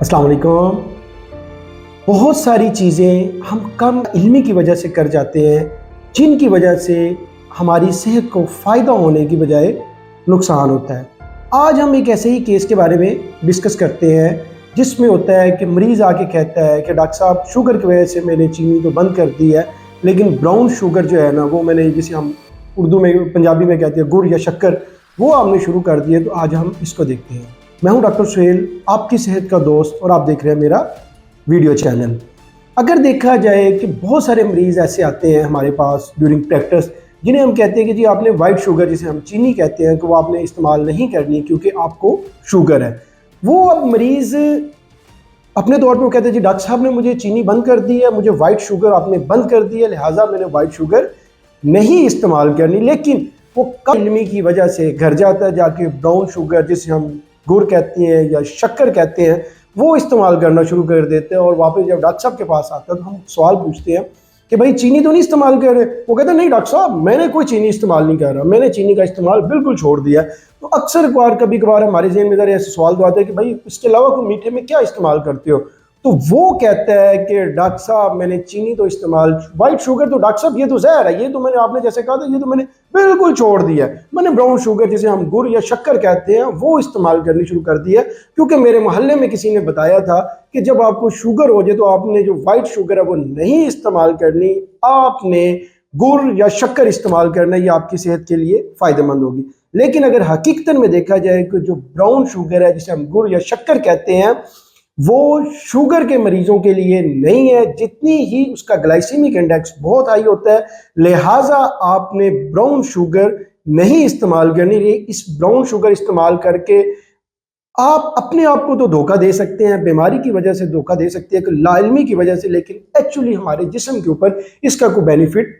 अस्सलाम वालेकुम। बहुत सारी चीज़ें हम कम इल्मी की वजह से कर जाते हैं, जिनकी वजह से हमारी सेहत को फ़ायदा होने की बजाय नुकसान होता है। आज हम एक ऐसे ही केस के बारे में डिस्कस करते हैं, जिसमें होता है कि मरीज़ आके कहता है कि डॉक्टर साहब शुगर की वजह से मैंने चीनी तो बंद कर दी है, लेकिन ब्राउन शुगर जो है ना, वो मैंने, जिसे हम उर्दू में पंजाबी में कहते हैं गुड़ या शक्कर, वो आपने शुरू कर दी है। तो आज हम इसको देखते हैं। मैं हूं डॉक्टर सुहेल, आपकी सेहत का दोस्त, और आप देख रहे हैं मेरा वीडियो चैनल। अगर देखा जाए कि बहुत सारे मरीज़ ऐसे आते हैं हमारे पास ड्यूरिंग प्रैक्टिस, जिन्हें हम कहते हैं कि जी आपने वाइट शुगर, जिसे हम चीनी कहते हैं, कि वो आपने इस्तेमाल नहीं करनी क्योंकि आपको शुगर है। वो अब मरीज़ अपने तौर पर कहते हैं जी डॉक्टर साहब ने मुझे चीनी बंद कर दी है, मुझे वाइट शुगर आपने बंद कर दी है, लिहाजा मैंने वाइट शुगर नहीं इस्तेमाल करनी। लेकिन वो कम इल्मी की वजह से घर जाता है, जाके ब्राउन शुगर, जिसे हम गुड़ कहते हैं या शक्कर कहते हैं, वो इस्तेमाल करना शुरू कर देते हैं। और वापस जब डॉक्टर साहब के पास आता है तो हम सवाल पूछते हैं कि भाई चीनी तो नहीं इस्तेमाल कर रहे। वो कहते हैं नहीं डॉक्टर साहब, मैंने कोई चीनी इस्तेमाल नहीं कर रहा, मैंने चीनी का इस्तेमाल बिल्कुल छोड़ दिया। तो अक्सर कभी कभार हमारे जहन में ऐसे सवाल तो आते हैं कि भाई इसके अलावा कोई मीठे में क्या इस्तेमाल करते हो। तो वो कहता है कि डॉक्टर साहब मैंने चीनी तो इस्तेमाल, वाइट शुगर तो डॉक्टर साहब ये तो जहर है, ये तो मैंने, आपने जैसे कहा था, ये तो मैंने बिल्कुल छोड़ दिया है। मैंने ब्राउन शुगर, जिसे हम गुड़ या शक्कर कहते हैं, वो इस्तेमाल करनी शुरू कर दी है, क्योंकि मेरे मोहल्ले में किसी ने बताया था कि जब आपको शुगर हो जाए तो आपने जो वाइट शुगर है वो नहीं इस्तेमाल करनी, आपने गुड़ या शक्कर इस्तेमाल करना, ये आपकी सेहत के लिए फ़ायदेमंद होगी। लेकिन अगर हकीकतन में देखा जाए कि जो ब्राउन शुगर है, जिसे हम गुड़ या शक्कर कहते हैं, वो शुगर के मरीजों के लिए नहीं है। जितनी ही उसका ग्लाइसीमिक इंडेक्स बहुत हाई होता है, लिहाजा आपने ब्राउन शुगर नहीं इस्तेमाल करनी। इस ब्राउन शुगर इस्तेमाल करके आप अपने आप को तो धोखा दे सकते हैं, बीमारी की वजह से धोखा दे सकते हैं, लाइल्मी की वजह से, लेकिन एक्चुअली हमारे जिस्म के ऊपर इसका कोई बेनिफिट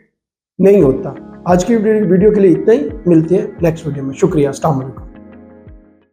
नहीं होता। आज की वीडियो के लिए इतना ही, मिलते हैं नेक्स्ट वीडियो में। शुक्रिया, अस्सलाम वालेकुम।